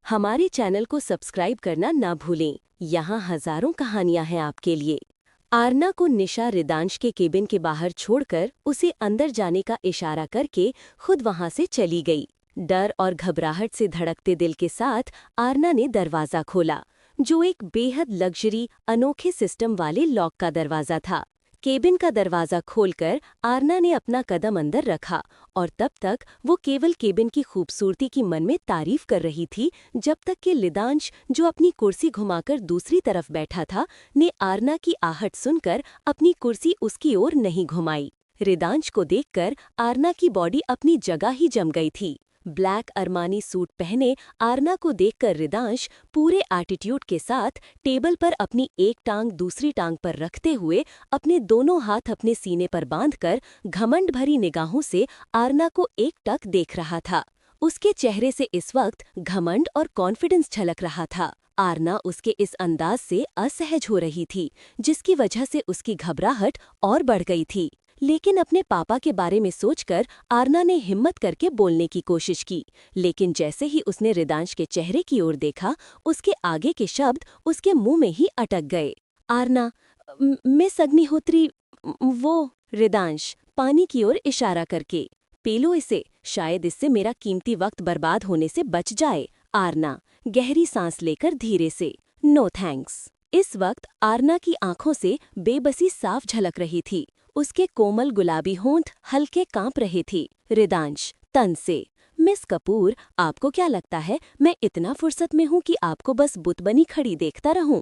हमारे चैनल को सब्सक्राइब करना ना भूलें। यहाँ हजारों कहानियां हैं आपके लिए। आरना को निशा रिदांश के केबिन के बाहर छोड़कर उसे अंदर जाने का इशारा करके खुद वहां से चली गई। डर और घबराहट से धड़कते दिल के साथ आरना ने दरवाजा खोला, जो एक बेहद लग्जरी अनोखे सिस्टम वाले लॉक का दरवाजा था। केबिन का दरवाजा खोलकर आरना ने अपना कदम अंदर रखा और तब तक वो केवल केबिन की खूबसूरती की मन में तारीफ कर रही थी, जब तक कि रिदांश, जो अपनी कुर्सी घुमाकर दूसरी तरफ बैठा था, ने आरना की आहट सुनकर अपनी कुर्सी उसकी ओर नहीं घुमाई। रिदांश को देखकर आरना की बॉडी अपनी जगह ही जम गई थी। ब्लैक अरमानी सूट पहने आरना को देखकर रिदांश पूरे एटीट्यूड के साथ टेबल पर अपनी एक टांग दूसरी टांग पर रखते हुए अपने दोनों हाथ अपने सीने पर बांधकर घमंड भरी निगाहों से आरना को एकटक देख रहा था। उसके चेहरे से इस वक्त घमंड और कॉन्फिडेंस झलक रहा था। आरना उसके इस अंदाज से असहज हो रही थी, जिसकी वजह से उसकी घबराहट और बढ़ गई थी। लेकिन अपने पापा के बारे में सोचकर आरना ने हिम्मत करके बोलने की कोशिश की, लेकिन जैसे ही उसने रिदांश के चेहरे की ओर देखा, उसके आगे के शब्द उसके मुंह में ही अटक गए। आरना, मिस अग्निहोत्री, वो। रिदांश पानी की ओर इशारा करके, पी लो इसे, शायद इससे मेरा कीमती वक्त बर्बाद होने से बच जाए। आरना गहरी सांस लेकर धीरे से, नो थैंक्स। इस वक्त आरना की आंखों से बेबसी साफ झलक रही थी। उसके कोमल गुलाबी होंठ हल्के कांप रहे थे। रिदांश तन से, मिस कपूर, आपको क्या लगता है मैं इतना फुर्सत में हूँ कि आपको बस बुत बनी खड़ी देखता रहूं?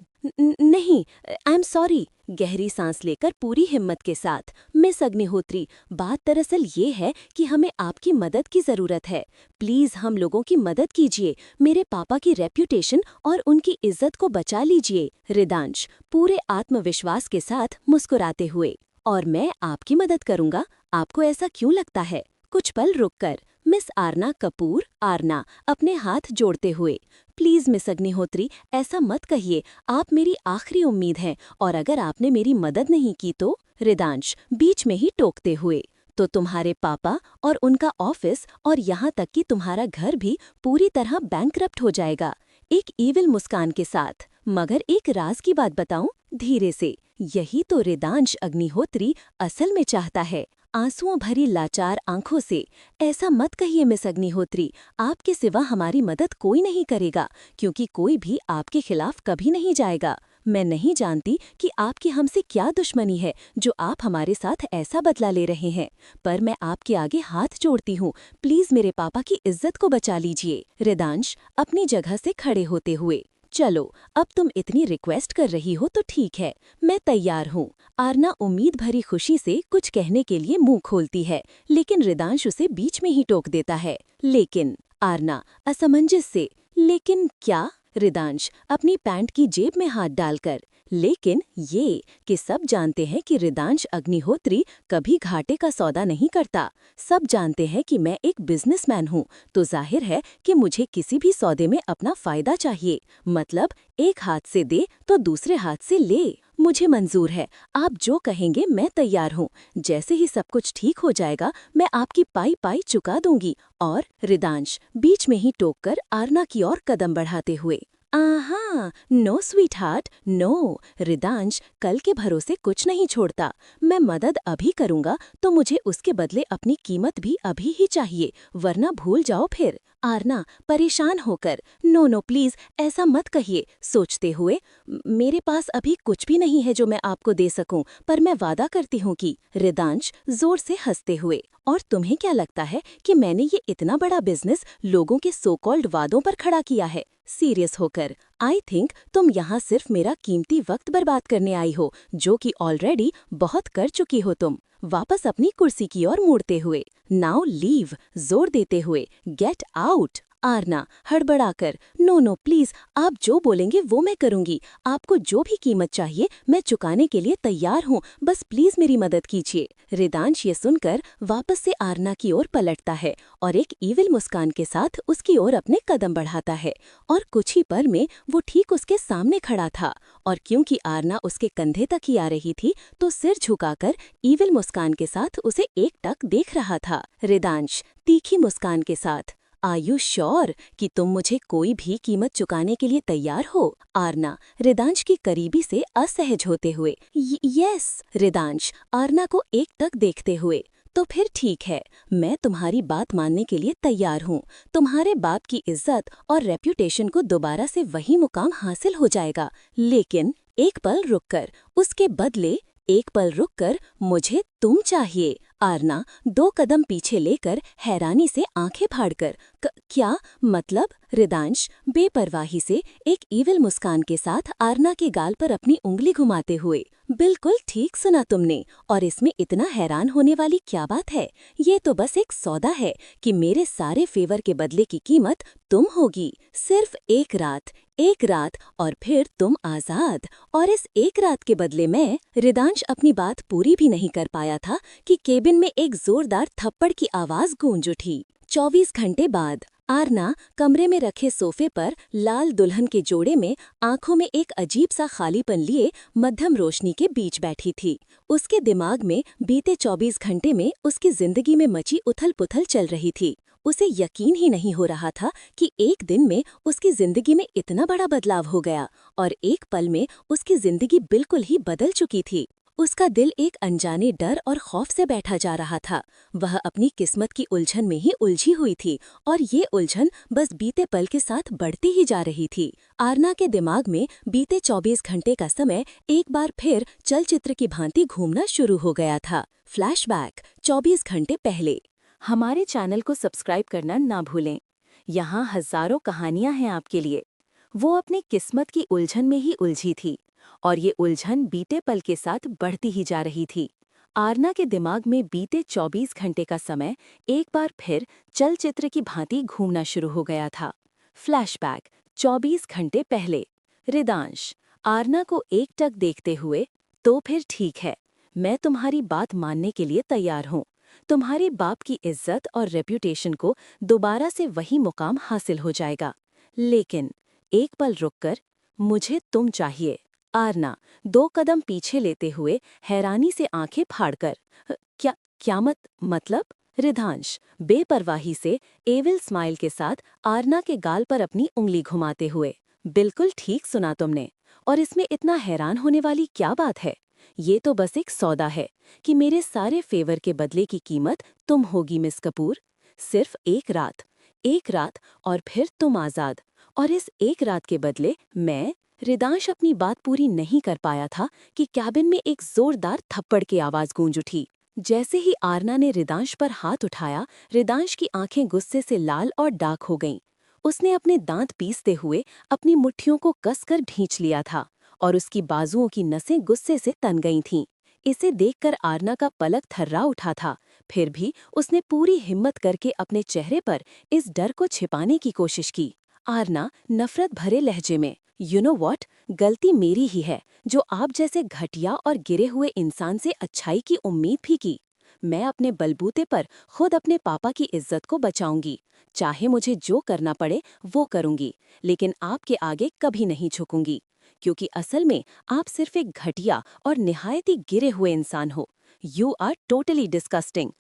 नहीं, आई एम सॉरी। गहरी सांस लेकर पूरी हिम्मत के साथ, मिस अग्निहोत्री, बात दरअसल ये है कि हमें आपकी मदद की जरूरत है। प्लीज हम लोगों की मदद कीजिए, मेरे पापा की रेप्यूटेशन और उनकी इज्जत को बचा लीजिए। रिदांश पूरे आत्मविश्वास के साथ मुस्कुराते हुए, और मैं आपकी मदद करूंगा, आपको ऐसा क्यों लगता है? कुछ पल रुककर मिस आरना कपूर, आरना अपने हाथ जोड़ते हुए, प्लीज मिस अग्निहोत्री, ऐसा मत कहिए, आप मेरी आखिरी उम्मीद हैं, और अगर आपने मेरी मदद नहीं की तो। रिदांश बीच में ही टोकते हुए, तो तुम्हारे पापा और उनका ऑफिस और यहाँ तक कि तुम्हारा घर भी पूरी तरह बैंकरप्ट हो जाएगा। एक ईविल मुस्कान के साथ, मगर एक राज की बात बताऊं, धीरे से, यही तो रिदांश अग्निहोत्री असल में चाहता है। आंसुओं भरी लाचार आंखों से, ऐसा मत कहिए मिस अग्निहोत्री, आपके सिवा हमारी मदद कोई नहीं करेगा, क्योंकि कोई भी आपके खिलाफ कभी नहीं जाएगा। मैं नहीं जानती कि आपकी हमसे क्या दुश्मनी है जो आप हमारे साथ ऐसा बदला ले रहे हैं, पर मैं आपके आगे हाथ जोड़ती हूँ, प्लीज मेरे पापा की इज्जत को बचा लीजिए। रिदांश अपनी जगह से खड़े होते हुए, चलो अब तुम इतनी रिक्वेस्ट कर रही हो तो ठीक है, मैं तैयार हूँ। आरना उम्मीद भरी खुशी से कुछ कहने के लिए मुंह खोलती है, लेकिन रिदांश उसे बीच में ही टोक देता है। लेकिन आरना असमंजस से, लेकिन क्या? रिदांश अपनी पैंट की जेब में हाथ डालकर, लेकिन ये कि सब जानते हैं कि रिदांश अग्निहोत्री कभी घाटे का सौदा नहीं करता। सब जानते हैं कि मैं एक बिजनेसमैन हूँ, तो जाहिर है कि मुझे किसी भी सौदे में अपना फायदा चाहिए। मतलब एक हाथ से दे तो दूसरे हाथ से ले। मुझे मंजूर है, आप जो कहेंगे मैं तैयार हूँ। जैसे ही सब कुछ ठीक हो जाएगा मैं आपकी पाई पाई चुका दूंगी। और रिदांश बीच में ही टोककर आरना की ओर कदम बढ़ाते हुए, आहा, know sweet heart, no. Ridansh कल के भरोसे कुछ नहीं छोड़ता। मैं मदद अभी करूंगा तो मुझे उसके बदले अपनी कीमत भी अभी ही चाहिए, वरना भूल जाओ फिर। आरना परेशान होकर, नो नो प्लीज ऐसा मत कहिए, सोचते हुए, मेरे पास अभी कुछ भी नहीं है जो मैं आपको दे सकूं, पर मैं वादा करती हूँ कि। रिदांश जोर से हंसते हुए, और तुम्हें क्या लगता है कि मैंने ये इतना बड़ा बिजनेस लोगों के सो कॉल्ड वादों पर खड़ा किया है? सीरियस होकर, आई थिंक तुम यहाँ सिर्फ मेरा कीमती वक्त बर्बाद करने आई हो, जो कि ऑलरेडी बहुत कर चुकी हो तुम। वापस अपनी कुर्सी की ओर मुड़ते हुए, नाउ लीव, जोर देते हुए, गेट आउट। आरना हड़बड़ाकर, नो नो प्लीज, आप जो बोलेंगे वो मैं करूंगी, आपको जो भी कीमत चाहिए मैं चुकाने के लिए तैयार हूँ, बस प्लीज मेरी मदद कीजिए। रिदांश ये सुनकर वापस से आरना की ओर पलटता है और एक ईविल मुस्कान के साथ उसकी ओर अपने कदम बढ़ाता है, और कुछ ही पल में वो ठीक उसके सामने खड़ा था। और क्योंकि आरना उसके कंधे तक ही आ रही थी, तो सिर झुकाकर ईविल मुस्कान के साथ उसे एकटक देख रहा था। रिदांश तीखी मुस्कान के साथ, आर यू श्योर कि तुम मुझे कोई भी कीमत चुकाने के लिए तैयार हो? आरना रिदांश की करीबी से असहज होते हुए। यस। रिदांश आरना को एकटक देखते हुए। तो फिर ठीक है, मैं तुम्हारी बात मानने के लिए तैयार हूँ। तुम्हारे बाप की इज्जत और रेप्यूटेशन को दोबारा से वही मुकाम हासिल हो जाएगा, लेकिन एक पल रुककर, उसके बदले एक पल रुककर मुझे तुम चाहिए। आरना 2 कदम पीछे लेकर हैरानी से आंखें फाड़कर क्या मतलब? रिदांश बेपरवाही से एक ईविल मुस्कान के साथ आरना के गाल पर अपनी उंगली घुमाते हुए। बिल्कुल ठीक सुना तुमने, और इसमें इतना हैरान होने वाली क्या बात है? ये तो बस एक सौदा है कि मेरे सारे फेवर के बदले की कीमत तुम होगी। सिर्फ एक रात और फिर तुम आजाद। और इस एक रात के बदले मैं। रिदांश अपनी बात पूरी भी नहीं कर पाया था कि केबिन में एक जोरदार थप्पड़ की आवाज गूंज उठी। 24 घंटे बाद आरना कमरे में रखे सोफे पर लाल दुल्हन के जोड़े में आंखों में एक अजीब सा खालीपन लिए मध्यम रोशनी के बीच बैठी थी। उसके दिमाग में बीते 24 घंटे में उसकी जिंदगी में मची उथल-पुथल चल रही थी। उसे यकीन ही नहीं हो रहा था कि एक दिन में उसकी जिंदगी में इतना बड़ा बदलाव हो गया, और एक पल में उसकी जिंदगी बिल्कुल ही बदल चुकी थी। उसका दिल एक अनजाने डर और खौफ से बैठा जा रहा था। वह अपनी किस्मत की उलझन में ही उलझी हुई थी, और ये उलझन बस बीते पल के साथ बढ़ती ही जा रही थी। आरना के दिमाग में बीते 24 घंटे का समय एक बार फिर चलचित्र की भांति घूमना शुरू हो गया था। फ्लैशबैक 24 घंटे पहले। हमारे चैनल को सब्सक्राइब करना ना भूलें। यहाँ हजारों कहानियां हैं आपके लिए। वो अपनी किस्मत की उलझन में ही उलझी थी, और ये उलझन बीते पल के साथ बढ़ती ही जा रही थी। आरना के दिमाग में बीते 24 घंटे का समय एक बार फिर चलचित्र की भांति घूमना शुरू हो गया था। फ्लैशबैक 24 घंटे पहले। रिदांश आरना को एकटक देखते हुए। तो फिर ठीक है, मैं तुम्हारी बात मानने के लिए तैयार हूँ। तुम्हारे बाप की इज्जत और रेप्यूटेशन को दोबारा से वही मुकाम हासिल हो जाएगा, लेकिन एक पल रुककर मुझे तुम चाहिए। आरना 2 कदम पीछे लेते हुए हैरानी से आंखें फाड़कर। क्या क्या मतलब? रिदांश बेपरवाही से एविल स्माइल के साथ आरना के गाल पर अपनी उंगली घुमाते हुए। बिल्कुल ठीक सुना तुमने, और इसमें इतना हैरान होने वाली क्या बात है? ये तो बस एक सौदा है कि मेरे सारे फेवर के बदले की कीमत तुम होगी मिस कपूर। सिर्फ एक रात और फिर तुम आजाद। और इस एक रात के बदले मैं। रिदांश अपनी बात पूरी नहीं कर पाया था कि कैबिन में एक जोरदार थप्पड़ की आवाज गूंज उठी। जैसे ही आरना ने रिदांश पर हाथ उठाया, रिदांश की आंखें गुस्से से लाल और डार्क हो गईं। उसने अपने दांत पीसते हुए अपनी मुट्ठियों को कसकर भींच लिया था, और उसकी बाजुओं की नसें गुस्से से तन गई थीं। इसे देखकर आरना का पलक थर्रा उठा था, फिर भी उसने पूरी हिम्मत करके अपने चेहरे पर इस डर को छिपाने की कोशिश की। आरना नफरत भरे लहजे में। यू नो वॉट, गलती मेरी ही है जो आप जैसे घटिया और गिरे हुए इंसान से अच्छाई की उम्मीद भी की। मैं अपने बलबूते पर खुद अपने पापा की इज्जत को बचाऊंगी। चाहे मुझे जो करना पड़े वो करूंगी, लेकिन आपके आगे कभी नहीं झुकूंगी, क्योंकि असल में आप सिर्फ एक घटिया और निहायती गिरे हुए इंसान हो। You are totally disgusting.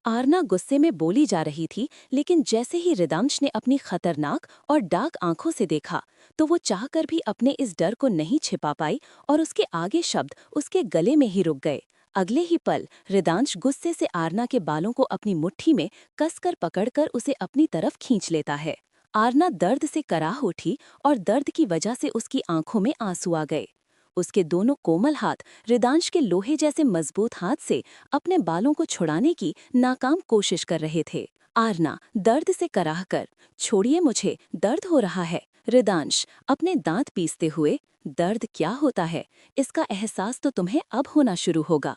Aarna गुस्से में बोली जा रही थी, लेकिन जैसे ही रिदांश ने अपनी खतरनाक और डार्क आंखों से देखा, तो वो चाहकर भी अपने इस डर को नहीं छिपा पाई, और उसके आगे शब्द उसके गले में ही रुक गए। अगले ही पल रिदांश गुस्से से आरना के बालों को अपनी मुट्ठी में कसकर पकड़कर उसे अपनी तरफ खींच लेता है। आरना दर्द से कराह उठी, और दर्द की वजह से उसकी आंखों में आंसू आ गए। उसके दोनों कोमल हाथ रिदांश के लोहे जैसे मजबूत हाथ से अपने बालों को छुड़ाने की नाकाम कोशिश कर रहे थे। आरना दर्द से कराह कर, छोड़िए मुझे, दर्द हो रहा है। रिदांश अपने दांत पीसते हुए। दर्द क्या होता है, इसका एहसास तो तुम्हें अब होना शुरू होगा।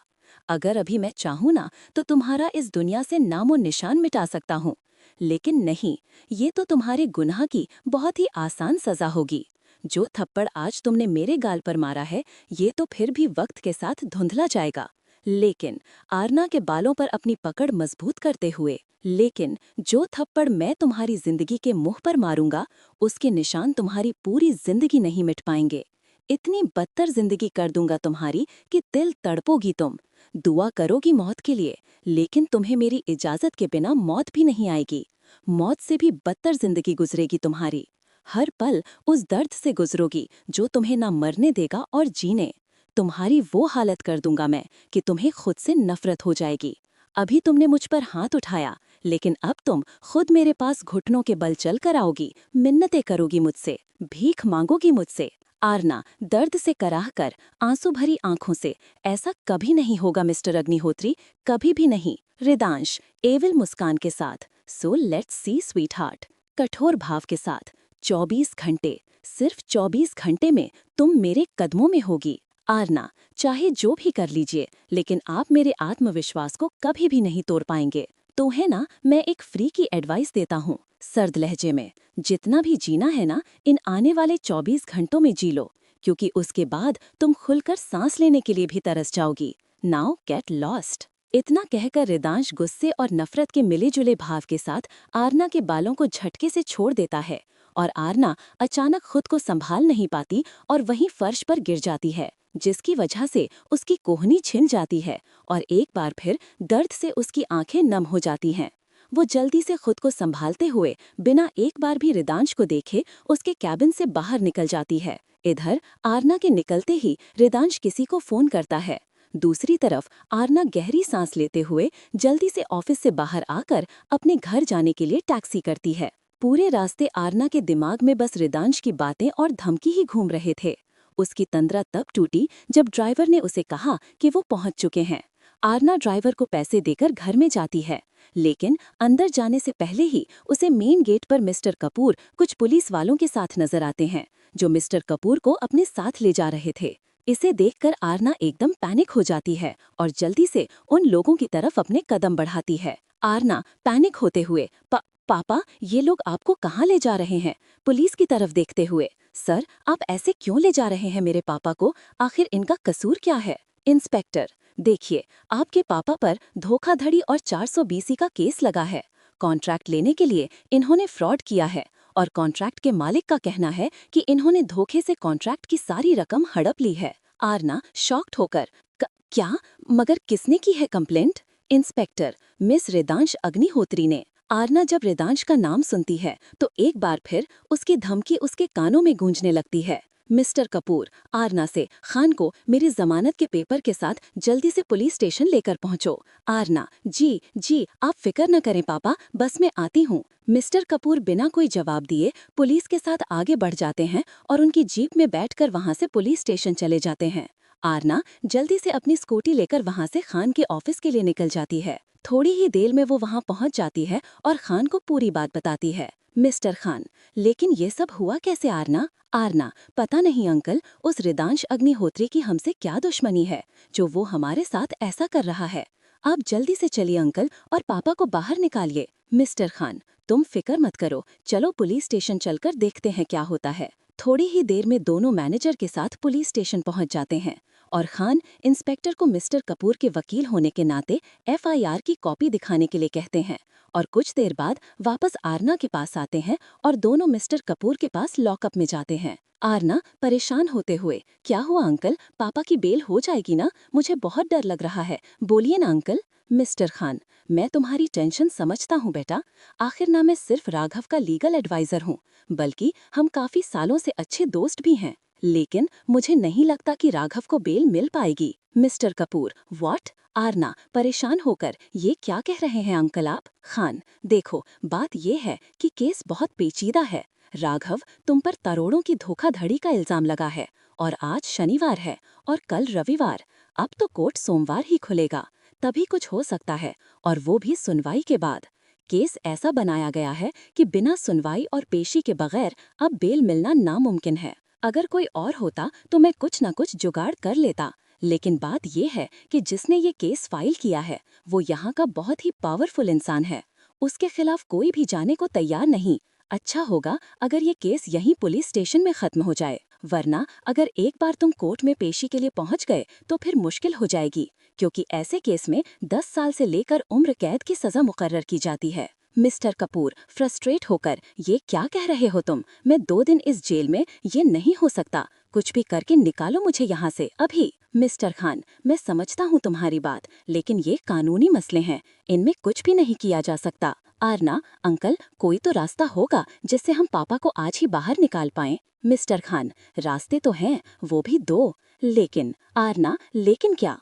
अगर अभी मैं चाहूँ ना, तो तुम्हारा इस दुनिया से नामो निशान मिटा सकता हूँ, लेकिन नहीं, ये तो तुम्हारे गुनाह की बहुत ही आसान सजा होगी। जो थप्पड़ आज तुमने मेरे गाल पर मारा है, ये तो फिर भी वक्त के साथ धुंधला जाएगा। लेकिन आरना के बालों पर अपनी पकड़ मजबूत करते हुए, लेकिन जो थप्पड़ मैं तुम्हारी जिंदगी के मुंह पर मारूंगा, उसके निशान तुम्हारी पूरी जिंदगी नहीं मिट पाएंगे। इतनी बदतर जिंदगी कर दूंगा तुम्हारी कि दिल तड़पोगी तुम। दुआ करोगी मौत के लिए, लेकिन तुम्हें मेरी इजाजत के बिना मौत भी नहीं आएगी। मौत से भी बदतर जिंदगी गुजरेगी तुम्हारी। हर पल उस दर्द से गुजरोगी जो तुम्हें ना मरने देगा और जीने। तुम्हारी वो हालत कर दूंगा मैं कि तुम्हें खुद से नफरत हो जाएगी। अभी तुमने मुझ पर हाथ उठाया, लेकिन अब तुम खुद मेरे पास घुटनों के बल चल कर आओगी, मिन्नतें करोगी मुझसे, भीख मांगोगी मुझसे। आरना दर्द से कराह कर आंसू भरी आंखों से, ऐसा कभी नहीं होगा मिस्टर अग्निहोत्री, कभी भी नहीं। रिदांश एविल मुस्कान के साथ, so let's see sweet heart, कठोर भाव के साथ, 24 घंटे, सिर्फ 24 घंटे में तुम मेरे कदमों में होगी। आरना चाहे जो भी कर लीजिए, लेकिन आप मेरे आत्मविश्वास को कभी भी नहीं तोड़ पाएंगे। तो है ना, मैं एक फ्री की एडवाइस देता हूँ सर्द लहजे में, जितना भी जीना है ना, इन आने वाले 24 घंटों में जी लो, क्योंकि उसके बाद तुम खुलकर सांस लेने के लिए भी तरस जाओगी। Now get lost. इतना कहकर रिदांश गुस्से और नफरत के मिले जुले भाव के साथ आरना के बालों को झटके से छोड़ देता है, और आरना अचानक खुद को संभाल नहीं पाती और वहीं फर्श पर गिर जाती है, जिसकी वजह से उसकी कोहनी छिन जाती है और एक बार फिर दर्द से उसकी आंखें नम हो जाती हैं। वो जल्दी से खुद को संभालते हुए बिना एक बार भी रिदांश को देखे उसके कैबिन से बाहर निकल जाती है। इधर आरना के निकलते ही रिदांश किसी को फोन करता है। दूसरी तरफ आरना गहरी सांस लेते हुए जल्दी से ऑफिस से बाहर आकर अपने घर जाने के लिए टैक्सी करती है। पूरे रास्ते आरना के दिमाग में बस रिदांश की बातें और धमकी ही घूम रहे थे। उसकी तंद्रा तब टूटी जब ड्राइवर ने उसे कहा कि वो पहुंच चुके हैं। आरना ड्राइवर को पैसे देकर घर में जाती है, लेकिन अंदर जाने से पहले ही उसे मेन गेट पर मिस्टर कपूर कुछ पुलिस वालों के साथ नजर आते हैं, जो मिस्टर कपूर को अपने साथ ले जा रहे थे। इसे देखकर आरना एकदम पैनिक हो जाती है और जल्दी से उन लोगों की तरफ अपने कदम बढ़ाती है। आरना पैनिक होते हुए पापा, ये लोग आपको कहाँ ले जा रहे हैं? पुलिस की तरफ देखते हुए, सर आप ऐसे क्यों ले जा रहे हैं मेरे पापा को? आखिर इनका कसूर क्या है? इंस्पेक्टर देखिए, आपके पापा पर धोखाधड़ी और 420 का केस लगा है। कॉन्ट्रैक्ट लेने के लिए इन्होंने फ्रॉड किया है और कॉन्ट्रैक्ट के मालिक का कहना है कि इन्होंने धोखे से कॉन्ट्रैक्ट की सारी रकम हड़प ली है। आरना शॉक्ड होकर, क्या? मगर किसने की है complaint? Inspector miss Ridansh Agnihotri ने। आरना जब रिदांश का नाम सुनती है तो एक बार फिर उसकी धमकी उसके कानों में गूंजने लगती है। मिस्टर कपूर, आरना से खान को मेरी जमानत के पेपर के साथ जल्दी से पुलिस स्टेशन लेकर पहुंचो। आरना जी जी, आप फिक्र न करें पापा, बस मैं आती हूँ। मिस्टर कपूर बिना कोई जवाब दिए पुलिस के साथ आगे बढ़ जाते हैं और उनकी जीप में बैठकर वहां से पुलिस स्टेशन चले जाते हैं। आरना जल्दी से अपनी स्कूटी लेकर वहां से खान के ऑफिस के लिए निकल जाती है। थोड़ी ही देर में वो वहां पहुंच जाती है और खान को पूरी बात बताती है। मिस्टर खान, लेकिन ये सब हुआ कैसे आरना? आरना पता नहीं अंकल, उस रिदांश अग्निहोत्री की हमसे क्या दुश्मनी है जो वो हमारे साथ ऐसा कर रहा है। आप जल्दी से चलिए अंकल और पापा को बाहर निकालिए। मिस्टर खान तुम फिक्र मत करो, चलो पुलिस स्टेशन चलकर देखते हैं क्या होता है। थोड़ी ही देर में दोनों मैनेजर के साथ पुलिस स्टेशन पहुंच जाते हैं और खान इंस्पेक्टर को मिस्टर कपूर के वकील होने के नाते एफआईआर की कॉपी दिखाने के लिए कहते हैं और कुछ देर बाद वापस आरना के पास आते हैं और दोनों मिस्टर कपूर के पास लॉकअप में जाते हैं। आरना परेशान होते हुए, क्या हुआ अंकल, पापा की बेल हो जाएगी ना? मुझे बहुत डर लग रहा है, बोलिए ना अंकल। मिस्टर खान मैं तुम्हारी टेंशन समझता हूँ बेटा, आखिर ना मैं सिर्फ राघव का लीगल एडवाइजर हूँ, बल्कि हम काफी सालों से अच्छे दोस्त भी हैं, लेकिन मुझे नहीं लगता कि राघव को बेल मिल पाएगी। Mister Kapoor what? आरना परेशान होकर, ये क्या कह रहे हैं अंकल आप? खान देखो, बात ये है कि केस बहुत पेचीदा है। राघव तुम पर करोड़ों की धोखाधड़ी का इल्जाम लगा है और आज शनिवार है और कल रविवार। अब तो कोर्ट सोमवार ही खुलेगा, तभी कुछ हो सकता है, और वो भी सुनवाई के बाद। केस ऐसा बनाया गया है कि बिना सुनवाई और पेशी के बगैर अब बेल मिलना नामुमकिन है। अगर कोई और होता तो मैं कुछ न कुछ जुगाड़ कर लेता, लेकिन बात यह है कि जिसने ये केस फाइल किया है वो यहाँ का बहुत ही पावरफुल इंसान है। उसके खिलाफ कोई भी जाने को तैयार नहीं। अच्छा होगा अगर ये केस यहीं पुलिस स्टेशन में खत्म हो जाए, वरना अगर एक बार तुम कोर्ट में पेशी के लिए पहुंच गए तो फिर मुश्किल हो जाएगी, क्योंकि ऐसे केस में 10 साल से लेकर उम्र कैद की सजा मुकर्रर की जाती है। मिस्टर कपूर फ्रस्ट्रेट होकर, ये क्या कह रहे हो तुम? मैं 2 दिन इस जेल में, ये नहीं हो सकता। कुछ भी करके निकालो मुझे यहाँ से अभी। मिस्टर खान, मैं समझता हूँ तुम्हारी बात, लेकिन ये कानूनी मसले हैं, इनमें कुछ भी नहीं किया जा सकता। आरना, अंकल, कोई तो रास्ता होगा जिससे हम पापा को आज ही बाहर निकाल पाएं। मिस्टर खान, रास्ते तो हैं, वो भी 2। लेकिन आरना, लेकिन क्या?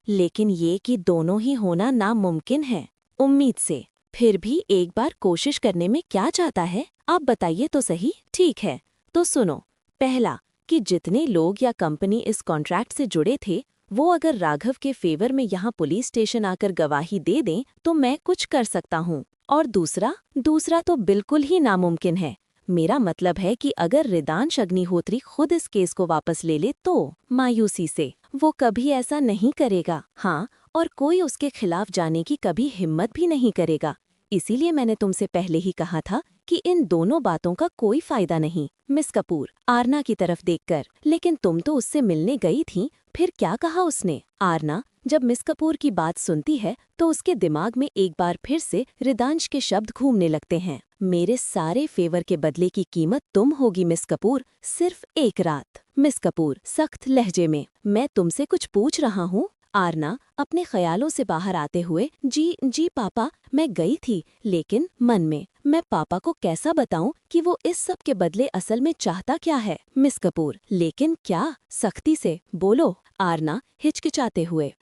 लेकिन ये कि दोनों ही होना नामुमकिन है, उम्मीद से। फिर भी एक बार कोशिश करने में क्या जाता है, आप बताइए तो सही। ठीक है, तो सुनो। पहला, कि जितने लोग या कंपनी इस कॉन्ट्रैक्ट से जुड़े थे, वो अगर राघव के फेवर में यहाँ पुलिस स्टेशन आकर गवाही दे दें तो मैं कुछ कर सकता हूँ। और दूसरा तो बिल्कुल ही नामुमकिन है। मेरा मतलब है कि अगर रिदांश अग्निहोत्री खुद इस केस को वापस ले ले तो मायूसी से वो कभी ऐसा नहीं करेगा। हाँ, और कोई उसके खिलाफ जाने की कभी हिम्मत भी नहीं करेगा। इसीलिए मैंने तुमसे पहले ही कहा था कि इन दोनों बातों का कोई फायदा नहीं। मिस कपूर, आरना की तरफ देखकर, लेकिन तुम तो उससे मिलने गई थीं, फिर क्या कहा उसने? आरना जब मिस कपूर की बात सुनती है तो उसके दिमाग में एक बार फिर से रिदांश के शब्द घूमने लगते हैं। मेरे सारे फेवर के बदले की कीमत तुम होगी मिस कपूर, सिर्फ एक रात। मिस कपूर सख्त लहजे में, मैं तुमसे कुछ पूछ रहा हूँ। आरना अपने ख्यालों से बाहर आते हुए, जी पापा, मैं गई थी, लेकिन मन में मैं पापा को कैसा बताऊं कि वो इस सब के बदले असल में चाहता क्या है? मिस कपूर, लेकिन क्या? सख्ती से बोलो। आरना हिचकिचाते हुए,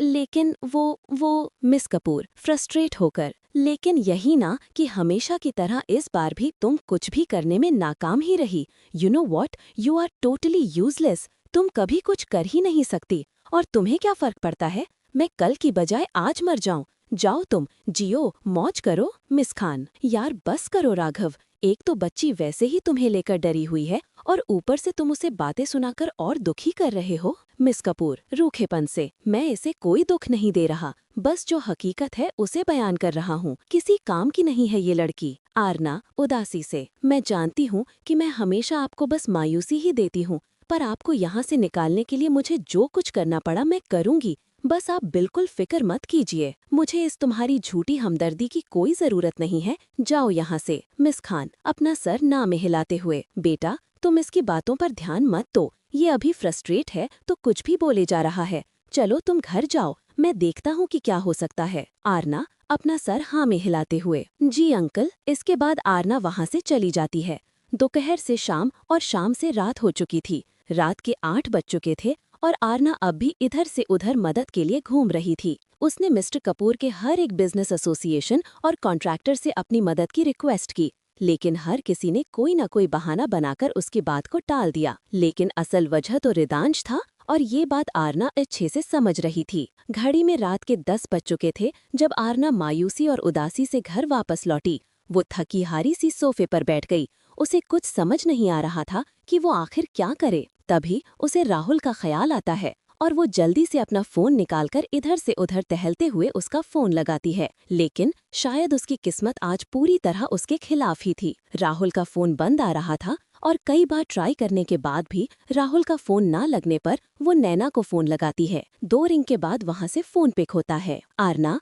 लेकिन वो मिस कपूर फ्रस्ट्रेट होकर, लेकिन यही ना कि हमेशा की तरह इस बार भी तुम कुछ भी करने में नाकाम ही रही। You know what, you are totally useless. तुम कभी कुछ कर ही नहीं सकती। और तुम्हें क्या फर्क पड़ता है मैं कल की बजाय आज मर जाऊं? जाओ तुम, जियो, मौज करो। मिस खान, यार बस करो राघव। एक तो बच्ची वैसे ही तुम्हें लेकर डरी हुई है और ऊपर से तुम उसे बातें सुनाकर और दुखी कर रहे हो। मिस कपूर रूखेपन से, मैं इसे कोई दुख नहीं दे रहा, बस जो हकीकत है उसे बयान कर रहा हूँ। किसी काम की नहीं है ये लड़की। आरना उदासी से, मैं जानती हूँ कि मैं हमेशा आपको बस मायूसी ही देती हूँ, पर आपको यहाँ से निकालने के लिए मुझे जो कुछ करना पड़ा मैं करूँगी। बस आप बिल्कुल फिक्र मत कीजिए, मुझे इस तुम्हारी झूठी हमदर्दी की कोई जरूरत नहीं है। जाओ यहाँ से। मिस खान अपना सर ना में हिलाते हुए, बेटा तुम इसकी बातों पर ध्यान मत दो, ये अभी फ्रस्ट्रेट है तो कुछ भी बोले जा रहा है। चलो तुम घर जाओ, मैं देखता हूँ कि क्या हो सकता है। आरना अपना सर हाँ में हिलाते हुए, जी अंकल। इसके बाद आरना वहाँ से चली जाती है। दोपहर से शाम और शाम से रात हो चुकी थी। रात के 8 बज चुके थे और आरना अब भी इधर से उधर मदद के लिए घूम रही थी। उसने मिस्टर कपूर के हर एक बिजनेस एसोसिएशन और कॉन्ट्रैक्टर से अपनी मदद की रिक्वेस्ट की, लेकिन हर किसी ने कोई न कोई बहाना बनाकर उसकी बात को टाल दिया। लेकिन असल वजह तो रिदांश था और ये बात आरना अच्छे से समझ रही थी। घड़ी में रात के 10 बज चुके थे जब आरना मायूसी और उदासी से घर वापस लौटी। वो थकी हारी सी सोफे पर बैठ गई। उसे कुछ समझ नहीं आ रहा था कि वो आखिर क्या करे। तभी उसे राहुल का ख्याल आता है और वो जल्दी से अपना फोन निकालकर इधर से उधर टहलते हुए उसका फोन लगाती है। लेकिन शायद उसकी किस्मत आज पूरी तरह उसके खिलाफ ही थी। राहुल का फोन बंद आ रहा था और कई बार ट्राई करने के बाद भी राहुल का फोन ना लगने पर वो नैना को फोन लगाती है। 2 रिंग के बाद वहाँ से फोन पिक होता है। आरना,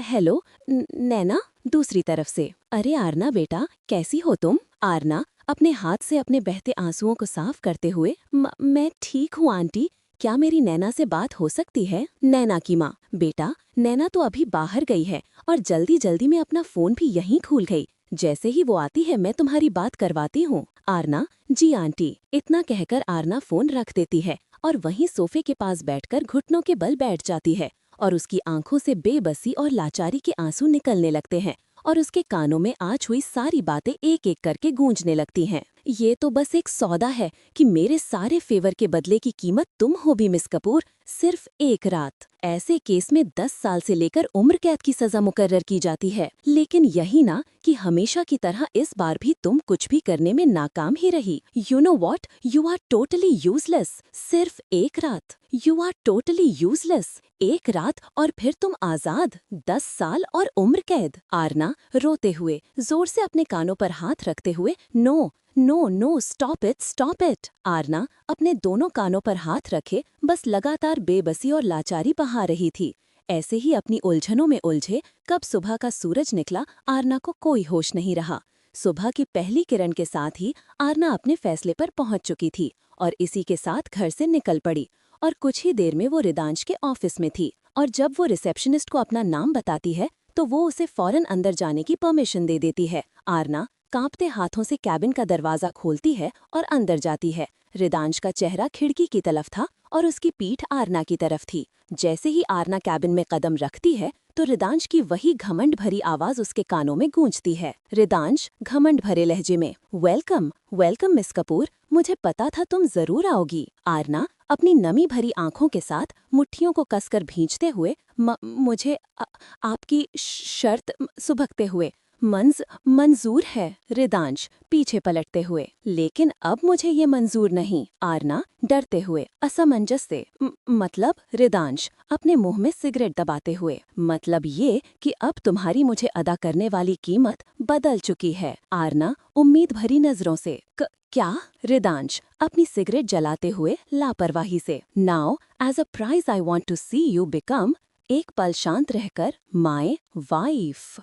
हेलो नैना। दूसरी तरफ से, अरे आरना बेटा, कैसी हो तुम? आरना अपने हाथ से अपने बहते आंसुओं को साफ करते हुए, मैं ठीक हूँ आंटी, क्या मेरी नैना से बात हो सकती है? नैना की माँ, बेटा नैना तो अभी बाहर गई है और जल्दी जल्दी में अपना फोन भी यहीं भूल गई। जैसे ही वो आती है मैं तुम्हारी बात करवाती हूँ। आरना, जी आंटी। इतना कहकर आरना फोन रख देती है और वहीं सोफे के पास बैठकर घुटनों के बल बैठ जाती है और उसकी आंखों से बेबसी और लाचारी के आंसू निकलने लगते हैं और उसके कानों में आज हुई सारी बातें एक एक करके गूंजने लगती हैं। ये तो बस एक सौदा है कि मेरे सारे फेवर के बदले की कीमत तुम हो भी मिस कपूर, सिर्फ एक रात। ऐसे केस में 10 साल से लेकर उम्र कैद की सजा मुकर्रर की जाती है। लेकिन यही ना कि हमेशा की तरह इस बार भी तुम कुछ भी करने में नाकाम ही रही। You know what, you are totally useless. सिर्फ एक रात, यू आर टोटली यूजलेस। एक रात और फिर तुम आजाद, 10 साल और उम्र कैद। आरना रोते हुए, जोर से अपने कानों पर हाथ रखते हुए, no no no, stop it, stop it. Aarna अपने दोनों कानों पर हाथ रखे बस लगातार बेबसी और लाचारी बहा रही थी। ऐसे ही अपनी उलझनों में उलझे कब सुबह का सूरज निकला, आरना को कोई होश नहीं रहा। सुबह की पहली किरण के साथ ही आरना अपने फैसले पर पहुंच चुकी थी और इसी के साथ घर से निकल पड़ी। और कुछ ही देर में वो रिदांश के ऑफिस में थी और जब वो रिसेप्शनिस्ट को अपना नाम बताती है तो वो उसे फौरन अंदर जाने की परमिशन दे देती है। आरना कांपते हाथों से कैबिन का दरवाजा खोलती है और अंदर जाती है। रिदांश का चेहरा खिड़की की तरफ था और उसकी पीठ आरना की तरफ थी। जैसे ही आरना कैबिन में कदम रखती है तो रिदांश की वही घमंड भरी आवाज उसके कानों में गूंजती है। रिदांश घमंड भरे लहजे में, वेलकम वेलकम मिस कपूर, मुझे पता था तुम जरूर आओगी। आरना अपनी नमी भरी आंखों के साथ मुट्ठियों को कसकर भींचते हुए मुझे आपकी शर्त सुबकते हुए मंजूर है। रिदांश पीछे पलटते हुए, लेकिन अब मुझे ये मंजूर नहीं। आरना डरते हुए असमंजस से, मतलब? रिदांश अपने मुंह में सिगरेट दबाते हुए, मतलब ये कि अब तुम्हारी मुझे अदा करने वाली कीमत बदल चुकी है। आरना उम्मीद भरी नजरों से, क्या? रिदांश अपनी सिगरेट जलाते हुए लापरवाही से, now as a prize I want to see you become, एक पल शांत रहकर, माय वाइफ।